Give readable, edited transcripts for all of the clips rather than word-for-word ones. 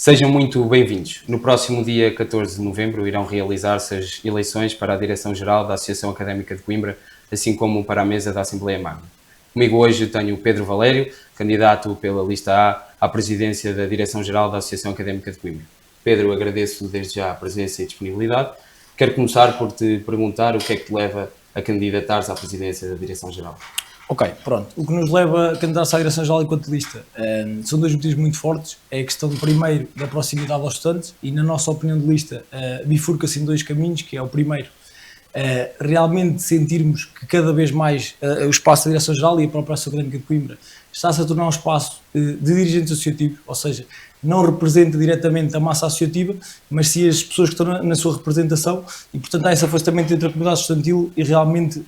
Sejam muito bem-vindos. No próximo dia 14 de novembro irão realizar-se as eleições para a Direção-Geral da Associação Académica de Coimbra, assim como para a mesa da Assembleia Magna. Comigo hoje tenho o Pedro Valério, candidato pela lista A à presidência da Direção-Geral da Associação Académica de Coimbra. Pedro, agradeço desde já a presença e a disponibilidade. Quero começar por te perguntar o que é que te leva a candidatares à presidência da Direção-Geral. Ok, pronto. O que nos leva a candidatar-se à Direção-Geral enquanto lista são dois motivos muito fortes. É a questão, primeiro, da proximidade aos estudantes e, na nossa opinião de lista, bifurca-se em dois caminhos, que é o primeiro, realmente sentirmos que cada vez mais o espaço da Direção-Geral e a própria Associação Académica de Coimbra está-se a tornar um espaço de dirigentes associativos, ou seja, não representa diretamente a massa associativa, mas sim as pessoas que estão na sua representação e, portanto, há esse afastamento entre a comunidade estudantil e realmente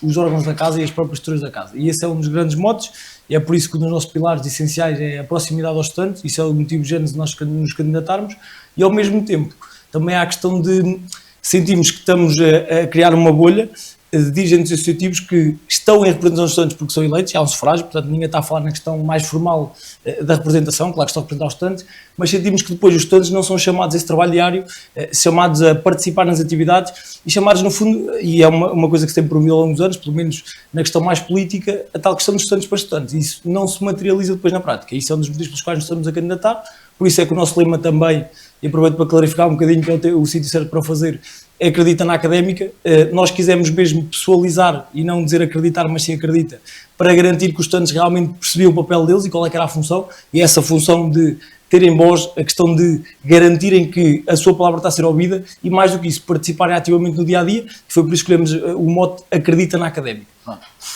os órgãos da casa e as próprias estruturas da casa. E esse é um dos grandes motos e é por isso que um dos nossos pilares essenciais é a proximidade aos estudantes, isso é o motivo de gênese de nós nos candidatarmos e, ao mesmo tempo, também há a questão de sentimos que estamos a criar uma bolha de dirigentes associativos que estão em representação dos estudantes porque são eleitos, há um sufrágio, portanto ninguém está a falar na questão mais formal da representação, claro que estão a representar os estudantes, mas sentimos que depois os estudantes não são chamados a esse trabalho diário, chamados a participar nas atividades e chamados no fundo, e é uma coisa que se tem promovido ao longo dos anos, pelo menos na questão mais política, a tal questão dos estudantes para estudantes, e isso não se materializa depois na prática, isso é um dos motivos pelos quais nos estamos a candidatar, por isso é que o nosso lema também, e aproveito para clarificar um bocadinho que é o sítio certo para o fazer, acredita na académica, nós quisemos mesmo pessoalizar e não dizer acreditar, mas sim acredita, para garantir que os estudantes realmente percebiam o papel deles e qual é que era a função, e essa função de terem voz, a questão de garantirem que a sua palavra está a ser ouvida e mais do que isso, participarem ativamente no dia-a-dia, que foi por isso que escolhemos o mote acredita na académica.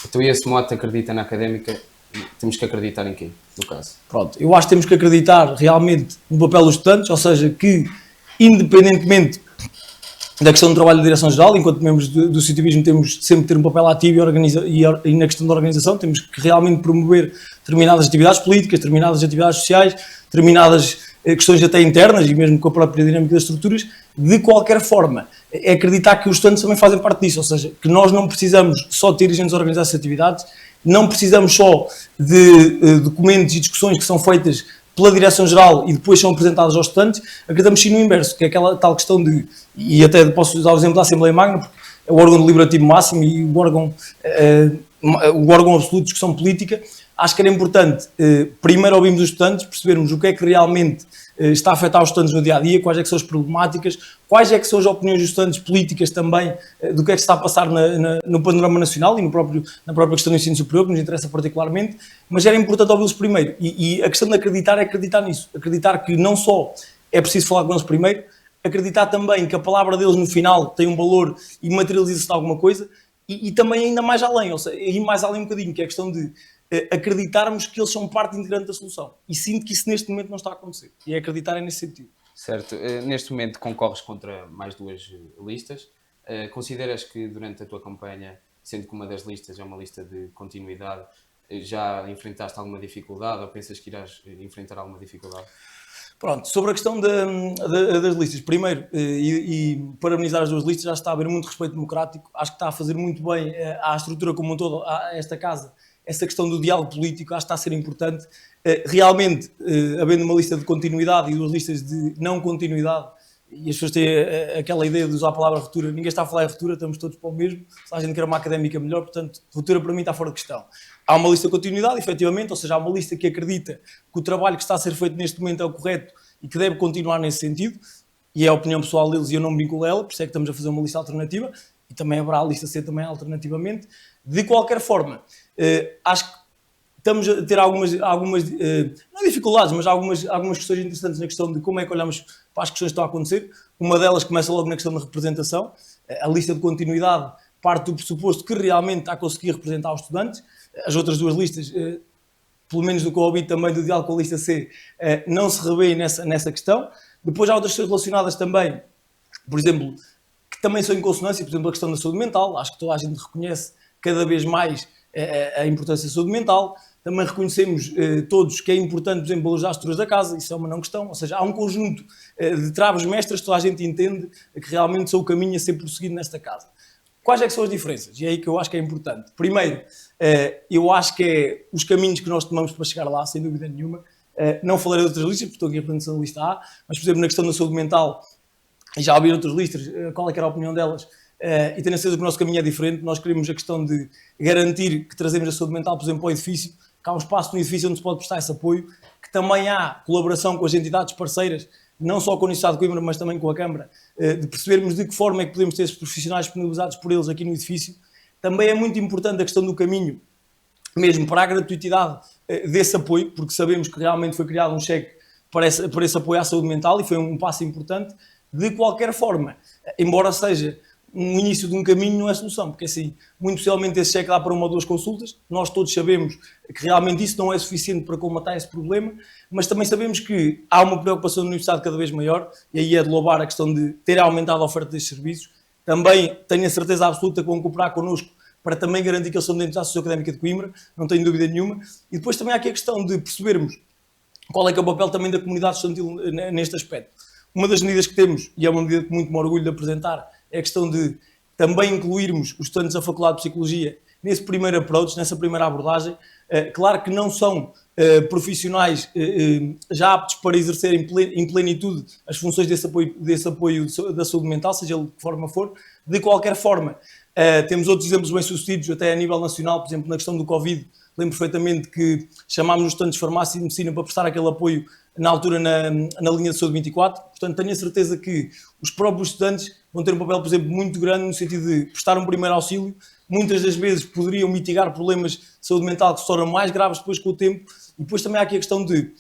Então, e esse mote acredita na académica, temos que acreditar em quê, no caso? Pronto, eu acho que temos que acreditar realmente no papel dos estudantes, ou seja, que independentemente da questão do trabalho da Direção-Geral, enquanto membros do associativismo temos sempre de ter um papel ativo e na questão da organização temos que realmente promover determinadas atividades políticas, determinadas atividades sociais, determinadas questões até internas e mesmo com a própria dinâmica das estruturas, de qualquer forma, é acreditar que os estudantes também fazem parte disso, ou seja, que nós não precisamos só de dirigentes a organizar essas atividades, não precisamos só de documentos e discussões que são feitas pela Direção-Geral e depois são apresentadas aos estudantes, acreditamos sim no inverso, que é aquela tal questão de, e até posso usar o exemplo da Assembleia Magna, porque é o órgão deliberativo máximo e o órgão absoluto de discussão política, acho que era importante primeiro ouvirmos os estudantes, percebermos o que é que realmente está a afetar os estudantes no dia-a-dia, quais é que são as problemáticas, quais é que são as opiniões dos estudantes políticas também, do que é que está a passar no panorama nacional e na própria questão do ensino superior, que nos interessa particularmente, mas era importante ouvi-los primeiro. E a questão de acreditar é acreditar nisso. Acreditar que não só é preciso falar com eles primeiro, acreditar também que a palavra deles no final tem um valor e materializa-se de alguma coisa, e também ainda mais além, ou seja, ir mais além um bocadinho, que é a questão de acreditarmos que eles são parte integrante da solução. E sinto que isso neste momento não está a acontecer. E é acreditar é nesse sentido. Certo. Neste momento concorres contra mais duas listas. Consideras que durante a tua campanha, sendo que uma das listas é uma lista de continuidade, já enfrentaste alguma dificuldade ou pensas que irás enfrentar alguma dificuldade? Pronto, sobre a questão das listas, primeiro, e parabenizar as duas listas, já está a haver muito respeito democrático, acho que está a fazer muito bem à estrutura como um todo, a esta casa, essa questão do diálogo político, acho que está a ser importante. Realmente, havendo uma lista de continuidade e duas listas de não continuidade, e as pessoas têm aquela ideia de usar a palavra ruptura, ninguém está a falar em ruptura, estamos todos para o mesmo, se a gente quer uma académica melhor, portanto, ruptura para mim está fora de questão. Há uma lista de continuidade, efetivamente, ou seja, há uma lista que acredita que o trabalho que está a ser feito neste momento é o correto e que deve continuar nesse sentido, e é a opinião pessoal deles e eu não me vinculo a ela, por isso é que estamos a fazer uma lista alternativa, e também haverá a lista C também alternativamente. De qualquer forma, acho que estamos a ter algumas não dificuldades, mas algumas questões interessantes na questão de como é que olhamos para as questões que estão a acontecer. Uma delas começa logo na questão da representação. A lista de continuidade parte do pressuposto que realmente está a conseguir representar os estudantes. As outras duas listas, pelo menos do que eu ouvi também do diálogo com a lista C, não se revêem nessa questão. Depois há outras questões relacionadas também, por exemplo, que também são em consonância, por exemplo, a questão da saúde mental. Acho que toda a gente reconhece cada vez mais a importância da saúde mental. Também reconhecemos todos que é importante, por exemplo, valorizar as estruturas da casa, isso é uma não questão, ou seja, há um conjunto de travas mestras que toda a gente entende que realmente são o caminho a ser prosseguido nesta casa. Quais é que são as diferenças? E é aí que eu acho que é importante. Primeiro, eu acho que é os caminhos que nós tomamos para chegar lá, sem dúvida nenhuma. Não falarei de outras listas, porque estou aqui a representação da lista A, mas, por exemplo, na questão da saúde mental, já ouvi outras listas, qual é que era a opinião delas, e tenho a certeza que o nosso caminho é diferente. Nós queremos a questão de garantir que trazemos a saúde mental, por exemplo, ao edifício, que há um espaço no edifício onde se pode prestar esse apoio, que também há colaboração com as entidades parceiras, não só com a Universidade de Coimbra, mas também com a Câmara, de percebermos de que forma é que podemos ter esses profissionais disponibilizados por eles aqui no edifício. Também é muito importante a questão do caminho, mesmo para a gratuitidade desse apoio, porque sabemos que realmente foi criado um cheque para esse apoio à saúde mental e foi um passo importante. De qualquer forma, embora seja um início de um caminho, não é solução, porque assim, muito possivelmente esse cheque dá para 1 ou 2 consultas, nós todos sabemos que realmente isso não é suficiente para combater esse problema, mas também sabemos que há uma preocupação da universidade cada vez maior, e aí é de louvar a questão de ter aumentado a oferta destes serviços. Também tenho a certeza absoluta que vão cooperar connosco para também garantir que eles são dentro da Associação Académica de Coimbra, não tenho dúvida nenhuma. E depois também há aqui a questão de percebermos qual é que é o papel também da comunidade estudantil neste aspecto. Uma das medidas que temos, e é uma medida que muito me orgulho de apresentar, é a questão de também incluirmos os estudantes da Faculdade de Psicologia nesse primeiro approach, nessa primeira abordagem. Claro que não são profissionais já aptos para exercer em plenitude as funções desse apoio da saúde mental, seja ele de que forma for. De qualquer forma, temos outros exemplos bem-sucedidos, até a nível nacional, por exemplo, na questão do Covid. Lembro perfeitamente que chamámos os estudantes de farmácia e de medicina para prestar aquele apoio na altura na linha de saúde 24. Portanto, tenho a certeza que os próprios estudantes vão ter um papel, por exemplo, muito grande no sentido de prestar um primeiro auxílio. Muitas das vezes poderiam mitigar problemas de saúde mental que se tornam mais graves depois com o tempo. E depois também há aqui a questão de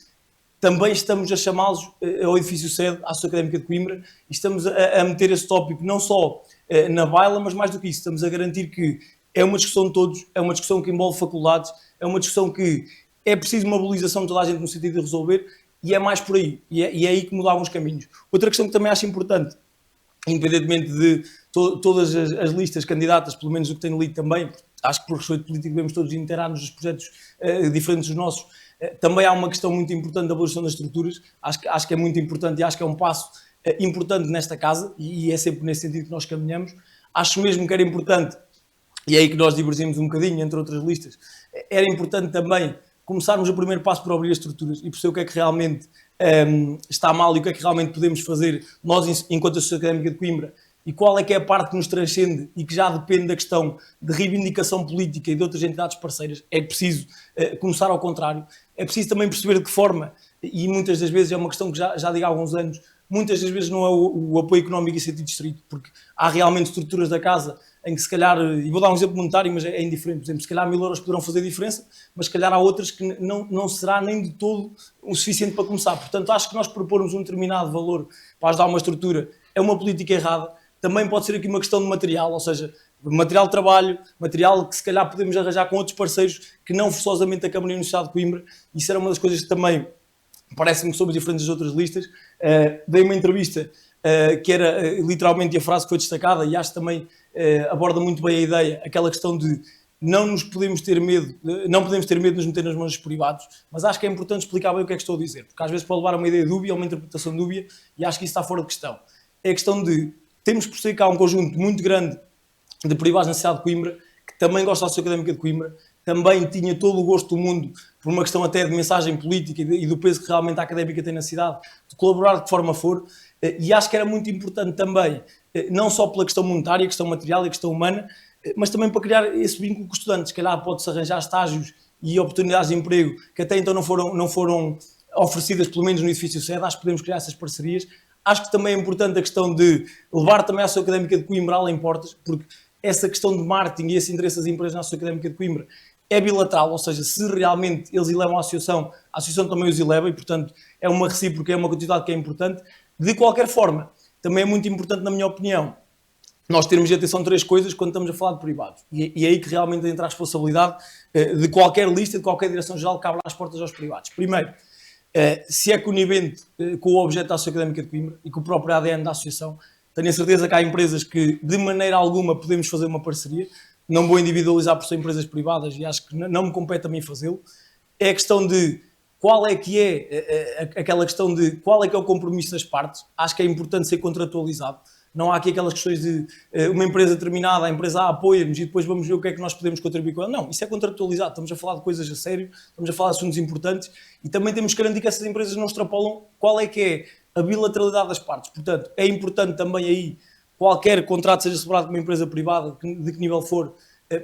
também estamos a chamá-los ao edifício sede, à Associação Académica de Coimbra, e estamos a meter esse tópico não só na baila, mas mais do que isso, estamos a garantir que é uma discussão de todos, é uma discussão que envolve faculdades, é uma discussão que é preciso mobilização de toda a gente no sentido de resolver, e é mais por aí, e é aí que mudavam os caminhos. Outra questão que também acho importante, independentemente de todas as listas candidatas, pelo menos o que tenho lido também, acho que por respeito político devemos todos interar-nos dos projetos diferentes dos nossos, também há uma questão muito importante da abolição das estruturas. Acho que é muito importante e acho que é um passo importante nesta casa, e é sempre nesse sentido que nós caminhamos. Acho mesmo que era importante, e é aí que nós divergimos um bocadinho entre outras listas, era importante também começarmos o primeiro passo por abrir as estruturas e perceber o que é que realmente está mal e o que é que realmente podemos fazer nós enquanto Associação Académica de Coimbra, e qual é que é a parte que nos transcende e que já depende da questão de reivindicação política e de outras entidades parceiras. É preciso começar ao contrário. É preciso também perceber de que forma, e muitas das vezes é uma questão que já digo há alguns anos, muitas das vezes não é o apoio económico em sentido distrito, porque há realmente estruturas da casa em que se calhar, e vou dar um exemplo monetário, mas é indiferente, por exemplo, se calhar 1000 euros poderão fazer diferença, mas se calhar há outras que não será nem de todo o suficiente para começar. Portanto, acho que nós propormos um determinado valor para ajudar uma estrutura é uma política errada. Também pode ser aqui uma questão de material, ou seja, material de trabalho, material que se calhar podemos arranjar com outros parceiros que não forçosamente a Câmara e a Universidade de Coimbra. Isso era uma das coisas que também parece-me que somos diferentes das outras listas. Dei uma entrevista que era literalmente a frase que foi destacada, e acho que também aborda muito bem a ideia, aquela questão de não podemos ter medo de nos meter nas mãos dos privados, mas acho que é importante explicar bem o que é que estou a dizer, porque às vezes pode levar a uma ideia dúbia, a uma interpretação dúbia, e acho que isso está fora de questão. É a questão de temos por si cá um conjunto muito grande de privados na cidade de Coimbra, que também gosta da Associação Académica de Coimbra, também tinha todo o gosto do mundo, por uma questão até de mensagem política e do peso que realmente a académica tem na cidade, de colaborar de que forma for, e acho que era muito importante também, não só pela questão monetária, a questão material e a questão humana, mas também para criar esse vínculo com os estudantes. Se calhar pode-se arranjar estágios e oportunidades de emprego que até então não foram oferecidas, pelo menos no edifício sede. Acho que podemos criar essas parcerias. Acho que também é importante a questão de levar também a Associação Académica de Coimbra além portas, porque essa questão de marketing e esse interesse das empresas na Associação Académica de Coimbra é bilateral, ou seja, se realmente eles elevam a associação também os eleva, e portanto é uma recíproca, é uma quantidade que é importante. De qualquer forma, também é muito importante, na minha opinião, nós termos de atenção a 3 coisas quando estamos a falar de privados, e é aí que realmente entra a responsabilidade de qualquer lista, de qualquer direção-geral que abra as portas aos privados. Primeiro, se é conivente com o objeto da Associação Académica de Coimbra e com o próprio ADN da associação, tenho a certeza que há empresas que de maneira alguma podemos fazer uma parceria. Não vou individualizar por ser empresas privadas e acho que não me compete a mim fazê-lo. É a questão de qual é que é aquela questão de qual é que é o compromisso das partes. Acho que é importante ser contratualizado. Não há aqui aquelas questões de uma empresa determinada, a empresa A apoia-nos e depois vamos ver o que é que nós podemos contribuir com ela. Não, isso é contratualizado, estamos a falar de coisas a sério, estamos a falar de assuntos importantes e também temos que garantir que essas empresas não extrapolam qual é que é a bilateralidade das partes. Portanto, é importante também aí, qualquer contrato seja celebrado com uma empresa privada, de que nível for,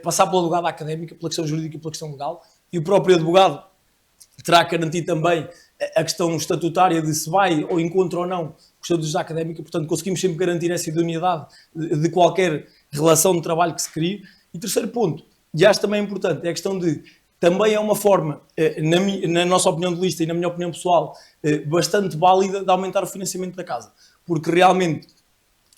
passar pela advogada académica, pela questão jurídica e pela questão legal, e o próprio advogado terá que garantir também a questão estatutária de se vai ou encontra ou não os estatutos académica, portanto conseguimos sempre garantir essa idoneidade de qualquer relação de trabalho que se crie. E terceiro ponto, e acho também importante, é a questão de, também é uma forma, na nossa opinião de lista e na minha opinião pessoal, bastante válida de aumentar o financiamento da casa, porque realmente,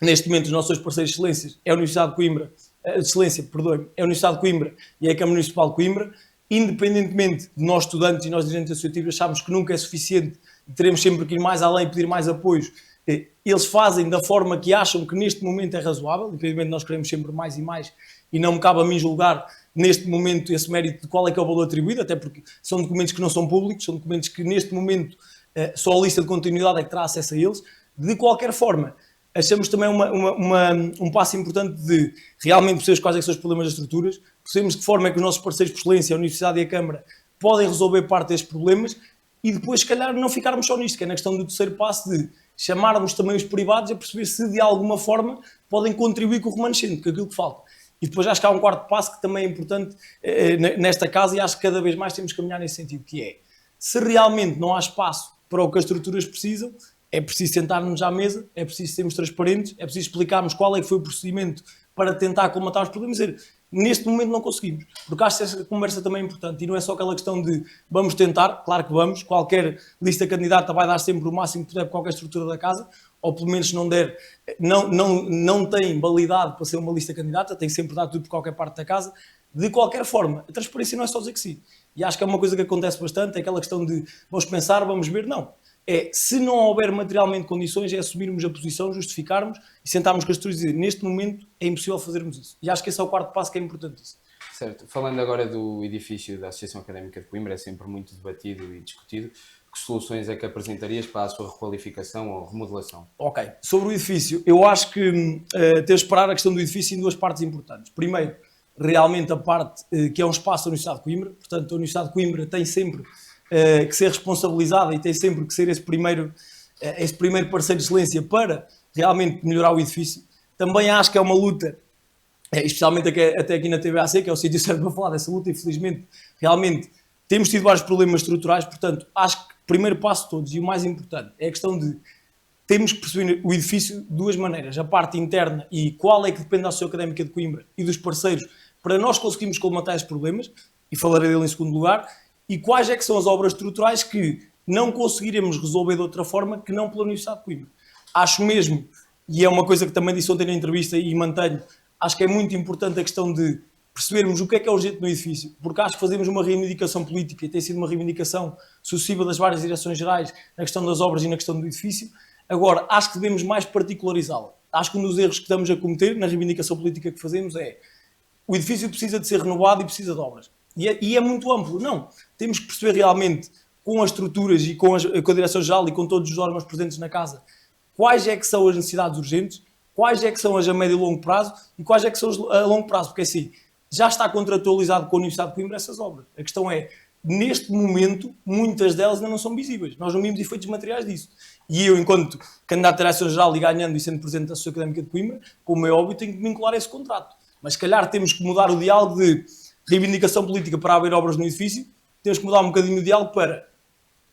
neste momento, os nossos parceiros de excelência é a Universidade de Coimbra, é a Universidade de Coimbra e a Câmara Municipal de Coimbra. Independentemente de nós estudantes e nós dirigentes associativos acharmos que nunca é suficiente e teremos sempre que ir mais além e pedir mais apoios, eles fazem da forma que acham que neste momento é razoável, independentemente nós queremos sempre mais e mais, e não me cabe a mim julgar neste momento esse mérito de qual é que é o valor atribuído, até porque são documentos que não são públicos, são documentos que neste momento só a lista de continuidade é que terá acesso a eles. De qualquer forma, achamos também um passo importante de realmente perceber quais é que são os problemas das estruturas, percebemos de que forma é que os nossos parceiros por excelência, a Universidade e a Câmara, podem resolver parte destes problemas e depois, se calhar, não ficarmos só nisto, que é na questão do terceiro passo de chamarmos também os privados a perceber se, de alguma forma, podem contribuir com o remanescente, com aquilo que falta. E depois acho que há um quarto passo que também é importante nesta casa e acho que cada vez mais temos que caminhar nesse sentido, que é, se realmente não há espaço para o que as estruturas precisam, é preciso sentar-nos à mesa, é preciso sermos transparentes, é preciso explicarmos qual é que foi o procedimento para tentar colmatar os problemas. Dizer, neste momento não conseguimos, porque acho que essa conversa também é importante e não é só aquela questão de vamos tentar, claro que vamos, qualquer lista candidata vai dar sempre o máximo que puder para qualquer estrutura da casa, ou pelo menos se não der, não tem validade para ser uma lista candidata, tem sempre dar tudo por qualquer parte da casa. De qualquer forma, a transparência não é só dizer que sim. E acho que é uma coisa que acontece bastante, é aquela questão de vamos pensar, vamos ver, não. É, se não houver materialmente condições, é assumirmos a posição, justificarmos e sentarmos com as estruturas e dizer, neste momento é impossível fazermos isso. E acho que esse é o quarto passo que é importantíssimo. Certo. Falando agora do edifício da Associação Académica de Coimbra, é sempre muito debatido e discutido. Que soluções é que apresentarias para a sua requalificação ou remodelação? Ok. Sobre o edifício, eu acho que temos de separar a questão do edifício em duas partes importantes. Primeiro, realmente a parte que é um espaço da Universidade de Coimbra. Portanto, a Universidade de Coimbra tem sempre que ser responsabilizada e tem sempre que ser esse primeiro parceiro de excelência para realmente melhorar o edifício. Também acho que é uma luta, especialmente até aqui na TBAC, que é o sítio certo para falar dessa luta, infelizmente, realmente temos tido vários problemas estruturais, portanto, acho que o primeiro passo de todos e o mais importante é a questão de temos que perceber o edifício de duas maneiras, a parte interna e qual é que depende da Associação Académica de Coimbra e dos parceiros para nós conseguirmos colmatar esses problemas, e falarei dele em segundo lugar, e quais é que são as obras estruturais que não conseguiremos resolver de outra forma que não pela Universidade de Coimbra. Acho mesmo, e é uma coisa que também disse ontem na entrevista e mantenho, acho que é muito importante a questão de percebermos o que é urgente no edifício, porque acho que fazemos uma reivindicação política e tem sido uma reivindicação sucessiva das várias direções gerais na questão das obras e na questão do edifício. Agora, acho que devemos mais particularizá-la. Acho que um dos erros que estamos a cometer na reivindicação política que fazemos é o edifício precisa de ser renovado e precisa de obras. E é muito amplo. Não. Temos que perceber realmente, com as estruturas e com a Direção-Geral e com todos os órgãos presentes na casa, quais é que são as necessidades urgentes, quais é que são as a médio e longo prazo e quais é que são as a longo prazo. Porque assim, já está contratualizado com a Universidade de Coimbra essas obras. A questão é, neste momento, muitas delas ainda não são visíveis. Nós não vimos efeitos materiais disso. E eu, enquanto candidato à Direção-Geral e ganhando e sendo presidente da Associação Académica de Coimbra, como é óbvio, tenho que vincular esse contrato. Mas se calhar temos que mudar o diálogo de reivindicação política para haver obras no edifício, temos que mudar um bocadinho o diálogo para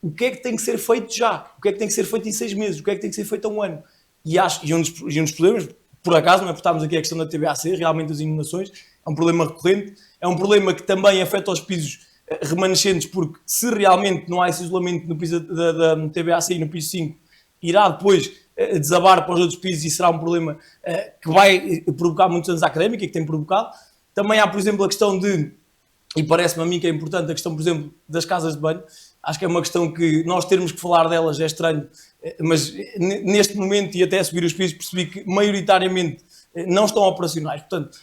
o que é que tem que ser feito já, o que é que tem que ser feito em 6 meses, o que é que tem que ser feito há um ano. E um dos problemas, por acaso, não é por estarmos aqui a questão da TBAC, realmente das inundações, é um problema recorrente, é um problema que também afeta os pisos remanescentes, porque se realmente não há esse isolamento no piso da TBAC e no piso 5, irá depois desabar para os outros pisos e será um problema que vai provocar muitos anos à académica, que tem provocado. Também há, por exemplo, a questão de, e parece-me a mim que é importante, a questão, por exemplo, das casas de banho. Acho que é uma questão que nós termos que falar delas é estranho, mas neste momento, e até a subir os pisos, percebi que maioritariamente não estão operacionais. Portanto,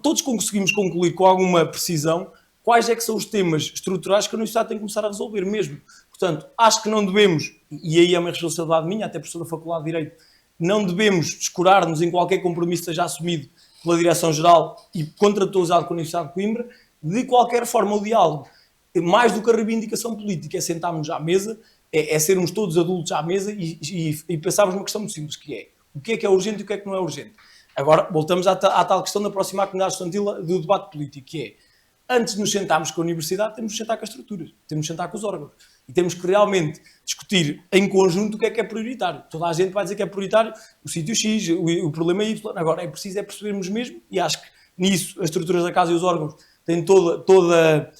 todos conseguimos concluir com alguma precisão quais é que são os temas estruturais que a Universidade tem que começar a resolver mesmo. Portanto, acho que não devemos, e aí é uma responsabilidade minha, até professor da Faculdade de Direito, não devemos descurar-nos em qualquer compromisso que seja assumido pela Direção-Geral e contratualizado com a Universidade de Coimbra. De qualquer forma, o diálogo, mais do que a reivindicação política, é sentarmos à mesa, é sermos todos adultos à mesa e pensarmos numa questão muito simples, que é o que é urgente e o que é que não é urgente. Agora, voltamos à tal questão de aproximar a comunidade estudantil do debate político, que é, antes de nos sentarmos com a universidade, temos de sentar com as estruturas, temos de sentar com os órgãos. E temos que realmente discutir em conjunto o que é prioritário. Toda a gente vai dizer que é prioritário o sítio X, o problema Y. Agora, é preciso percebermos mesmo, e acho que nisso as estruturas da casa e os órgãos têm toda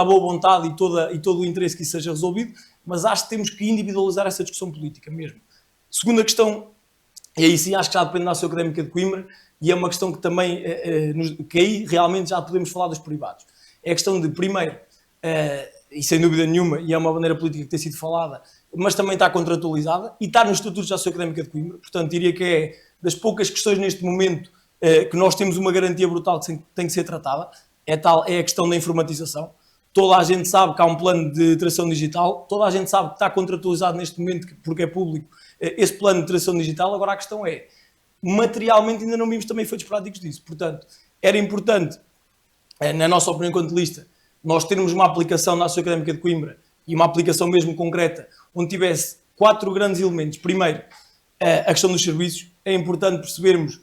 a boa vontade e todo o interesse que isso seja resolvido, mas acho que temos que individualizar essa discussão política mesmo. Segunda questão, e aí sim acho que já depende da Associação Académica de Coimbra, e é uma questão que também, que aí realmente já podemos falar dos privados. É a questão de, primeiro, e sem dúvida nenhuma, e é uma bandeira política que tem sido falada, mas também está contratualizada, e está nos estatutos da Associação Académica de Coimbra, portanto diria que é das poucas questões neste momento que nós temos uma garantia brutal que tem que ser tratada, é a questão da informatização. Toda a gente sabe que há um plano de transição digital, toda a gente sabe que está contratualizado neste momento, porque é público, esse plano de transição digital. Agora a questão é, materialmente ainda não vimos também efeitos práticos disso. Portanto, era importante, na nossa opinião enquanto lista, nós termos uma aplicação na Associação Académica de Coimbra, e uma aplicação mesmo concreta, onde tivesse 4 grandes elementos. Primeiro, a questão dos serviços. É importante percebermos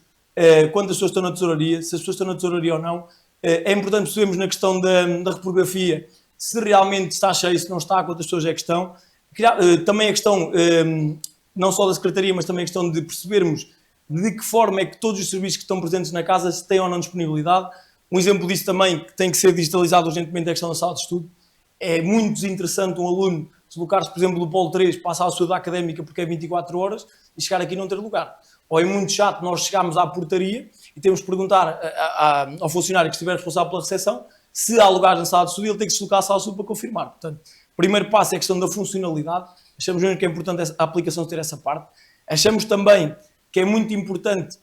quantas pessoas estão na tesouraria, se as pessoas estão na tesouraria ou não. É importante percebermos na questão da reprografia se realmente está cheio, se não está, quantas pessoas é que estão. Também a questão, não só da Secretaria, mas também a questão de percebermos de que forma é que todos os serviços que estão presentes na casa se têm ou não disponibilidade. Um exemplo disso também, que tem que ser digitalizado urgentemente, é a questão da sala de estudo. É muito desinteressante um aluno deslocar-se, por exemplo, do Polo 3, passar a sua vida académica porque é 24 horas e chegar aqui e não ter lugar. Ou é muito chato nós chegarmos à portaria e temos que perguntar ao funcionário que estiver responsável pela recepção se há lugares na sala de estudo e ele tem que se deslocar à sala de estudo para confirmar. Portanto, o primeiro passo é a questão da funcionalidade. Achamos mesmo que é importante a aplicação ter essa parte. Achamos também que é muito importante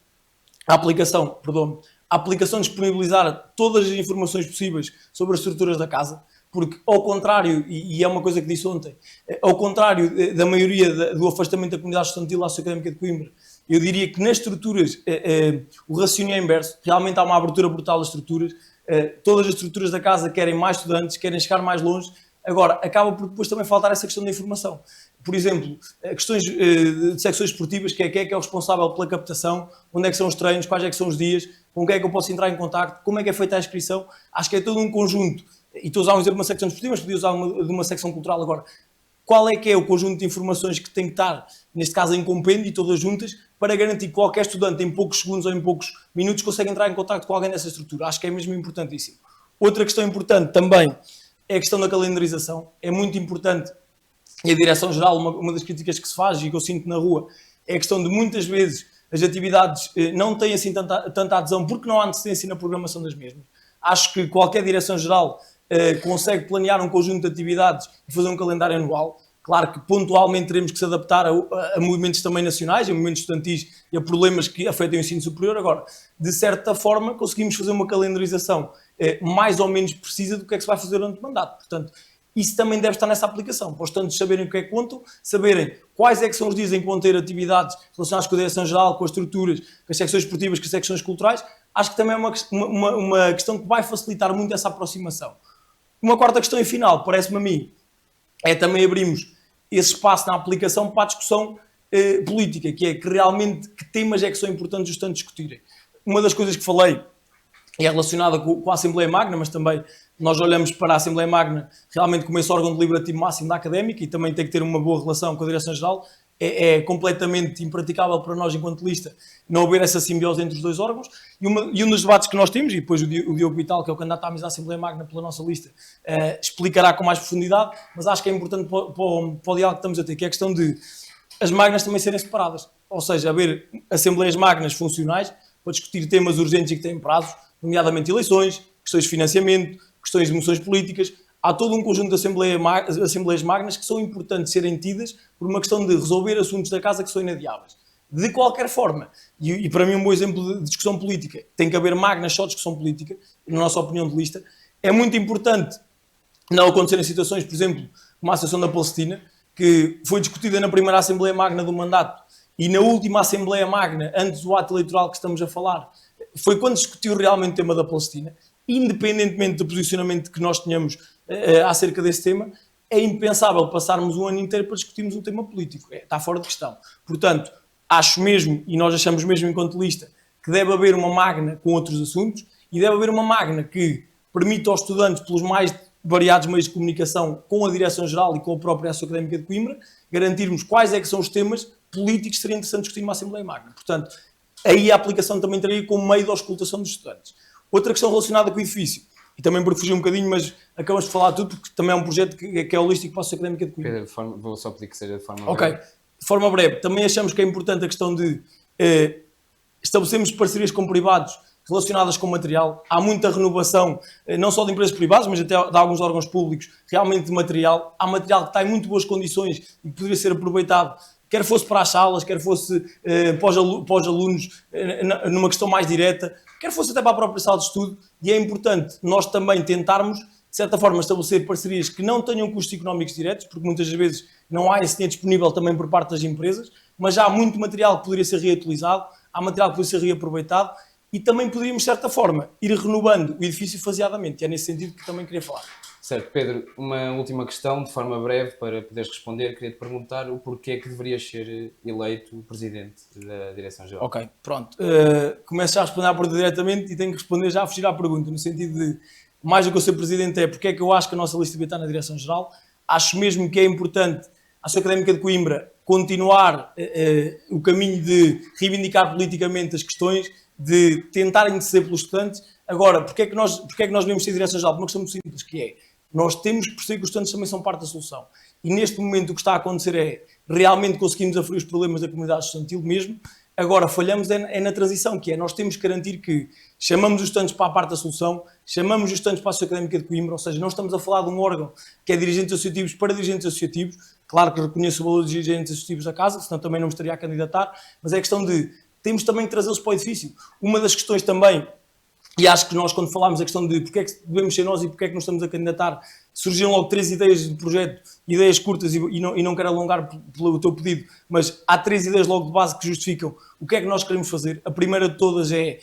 a aplicação disponibilizar todas as informações possíveis sobre as estruturas da casa, porque ao contrário, e é uma coisa que disse ontem, ao contrário da maioria do afastamento da comunidade estudantil da Associação Académica de Coimbra, eu diria que nas estruturas o raciocínio é inverso. Realmente há uma abertura brutal das estruturas. Todas as estruturas da casa querem mais estudantes, querem chegar mais longe. Agora, acaba por depois também faltar essa questão da informação. Por exemplo, questões de secções esportivas, quem é que é o responsável pela captação, onde é que são os treinos, quais é que são os dias, com quem é que eu posso entrar em contacto, como é que é feita a inscrição. Acho que é todo um conjunto. E estou a usar um exemplo de uma secção desportiva, mas podia usar de uma secção cultural agora. Qual é que é o conjunto de informações que tem que estar, neste caso em compêndio e todas juntas, para garantir que qualquer estudante em poucos segundos ou em poucos minutos consegue entrar em contacto com alguém dessa estrutura. Acho que é mesmo importantíssimo. Outra questão importante também é a questão da calendarização. É muito importante, e a Direção-Geral, uma das críticas que se faz e que eu sinto na rua, é a questão de muitas vezes as atividades não têm assim tanta adesão porque não há antecedência na programação das mesmas. Acho que qualquer Direção-Geral consegue planear um conjunto de atividades e fazer um calendário anual. Claro que pontualmente teremos que se adaptar a movimentos também nacionais, a movimentos estudantis e a problemas que afetam o ensino superior. Agora, de certa forma, conseguimos fazer uma calendarização mais ou menos precisa do que é que se vai fazer durante o mandato. Portanto, isso também deve estar nessa aplicação, para os estudantes saberem o que é que contam, saberem quais é que são os dias em que vão ter atividades relacionadas com a Direção-Geral, com as estruturas, com as secções esportivas, com as secções culturais. Acho que também é uma questão que vai facilitar muito essa aproximação. Uma quarta questão e final, parece-me a mim, é também abrirmos esse espaço na aplicação para a discussão política, que é que realmente que temas é que são importantes os estudantes discutirem. Uma das coisas que falei é relacionada com a Assembleia Magna, mas também nós olhamos para a Assembleia Magna realmente como esse órgão deliberativo máximo da académica e também tem que ter uma boa relação com a Direção-Geral. É completamente impraticável para nós, enquanto lista, não haver essa simbiose entre os dois órgãos. E um dos debates que nós temos, e depois o Diogo Vital, que é o candidato à mesa da Assembleia Magna pela nossa lista, explicará com mais profundidade, mas acho que é importante para o diálogo que estamos a ter, que é a questão de as magnas também serem separadas. Ou seja, haver Assembleias Magnas funcionais para discutir temas urgentes e que têm prazos, nomeadamente eleições, questões de financiamento, questões de moções políticas. Há todo um conjunto de Assembleias Magnas que são importantes serem tidas por uma questão de resolver assuntos da casa que são inadiáveis. De qualquer forma, e para mim um bom exemplo de discussão política, tem que haver magnas só de discussão política, na nossa opinião de lista. É muito importante não acontecerem situações, por exemplo, como a situação da Palestina, que foi discutida na primeira Assembleia Magna do mandato e na última Assembleia Magna, antes do ato eleitoral que estamos a falar, foi quando discutiu realmente o tema da Palestina, independentemente do posicionamento que nós tenhamos acerca desse tema, é impensável passarmos um ano inteiro para discutirmos um tema político. Está fora de questão. Portanto, acho mesmo, e nós achamos mesmo enquanto lista, que deve haver uma magna com outros assuntos e deve haver uma magna que permita aos estudantes, pelos mais variados meios de comunicação, com a Direção-Geral e com a própria Associação Académica de Coimbra, garantirmos quais é que são os temas políticos que seria interessante discutir numa Assembleia Magna. Portanto, aí a aplicação também traria como meio da auscultação dos estudantes. Outra questão relacionada com o edifício, e também por fugir um bocadinho, mas acabamos de falar tudo, porque também é um projeto que é holístico para a Associação Académica de Coimbra. Pedro, vou só pedir que seja de forma breve. Ok, de forma breve. Também achamos que é importante a questão de estabelecermos parcerias com privados relacionadas com material. Há muita renovação, não só de empresas privadas, mas até de alguns órgãos públicos, realmente de material. Há material que está em muito boas condições e que poderia ser aproveitado, quer fosse para as salas, quer fosse para os alunos, numa questão mais direta, quer fosse até para a própria sala de estudo. E é importante nós também tentarmos, de certa forma, estabelecer parcerias que não tenham custos económicos diretos, porque muitas vezes não há esse dinheiro disponível também por parte das empresas, mas há muito material que poderia ser reutilizado, há material que poderia ser reaproveitado, e também poderíamos, de certa forma, ir renovando o edifício faseadamente. E é nesse sentido que também queria falar. Certo, Pedro, uma última questão, de forma breve, para poderes responder. Queria-te perguntar o porquê que deverias ser eleito presidente da Direção-Geral. Ok, pronto. Começo já a responder à pergunta diretamente e tenho que responder já a fugir à pergunta, no sentido de, mais do que eu ser presidente, é porque é que eu acho que a nossa lista devia estar na Direção-Geral. Acho mesmo que é importante a Associação Académica de Coimbra continuar o caminho de reivindicar politicamente as questões, de tentar interceder pelos estudantes. Agora, porque é que nós devemos ser Direção-Geral? Por uma questão muito simples, que é, nós temos que perceber que os estudantes também são parte da solução. E neste momento o que está a acontecer é, realmente conseguimos aferir os problemas da comunidade estudantil mesmo. Agora, falhamos na transição, que é, nós temos que garantir que chamamos os estudantes para a parte da solução, chamamos os estudantes para a Associação Académica de Coimbra, ou seja, não estamos a falar de um órgão que é dirigentes associativos para dirigentes associativos. Claro que reconheço o valor dos dirigentes associativos da casa, senão também não me estaria a candidatar, mas é questão de, temos também que trazê-los para o edifício. Uma das questões também, e acho que nós, quando falámos a questão de porque é que devemos ser nós e porque é que nos estamos a candidatar, surgiram logo 3 ideias de projeto, ideias curtas, e não quero alongar pelo teu pedido, mas há 3 ideias logo de base que justificam o que é que nós queremos fazer. A primeira de todas é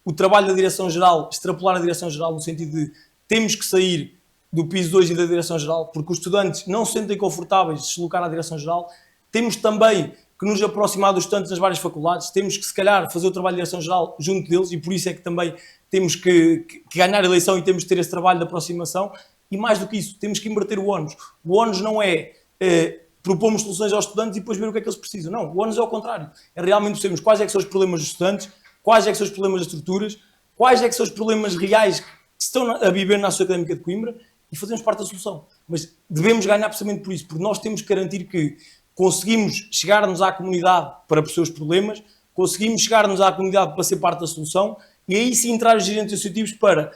o trabalho da Direção-Geral, extrapolar a Direção-Geral no sentido de temos que sair do piso 2 e da Direção-Geral, porque os estudantes não se sentem confortáveis de se deslocar à Direção-Geral. Temos também que nos aproximar dos estudantes nas várias faculdades, temos que, se calhar, fazer o trabalho de Direção-Geral junto deles, e por isso é que também temos que ganhar a eleição e temos que ter esse trabalho de aproximação. E mais do que isso, temos que inverter o ónus. O ónus não é propormos soluções aos estudantes e depois ver o que é que eles precisam. Não, o ónus é ao contrário. É realmente percebermos quais é que são os problemas dos estudantes, quais é que são os problemas das estruturas, quais é que são os problemas reais que estão a viver na Associação Académica de Coimbra, e fazemos parte da solução. Mas devemos ganhar precisamente por isso, porque nós temos que garantir que conseguimos chegar-nos à comunidade para perceber os problemas, conseguimos chegar-nos à comunidade para ser parte da solução, e aí sim entrar os dirigentes associativos para,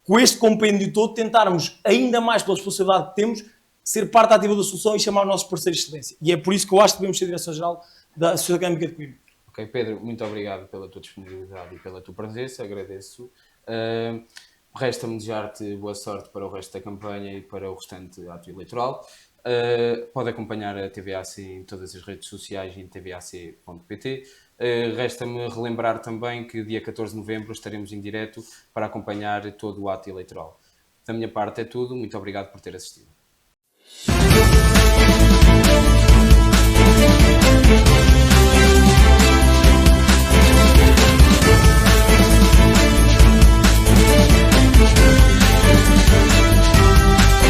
com este compêndio todo, tentarmos, ainda mais pela responsabilidade que temos, ser parte ativa da solução e chamar os nossos parceiros de excelência. E é por isso que eu acho que devemos ser a Direção-Geral da Associação Académica de Coimbra. Ok, Pedro, muito obrigado pela tua disponibilidade e pela tua presença, agradeço. Resta-me desejar-te boa sorte para o resto da campanha e para o restante ato eleitoral. Pode acompanhar a TVAC em todas as redes sociais e em tvac.pt. Resta-me relembrar também que dia 14 de novembro estaremos em direto para acompanhar todo o ato eleitoral. Da minha parte é tudo, muito obrigado por ter assistido.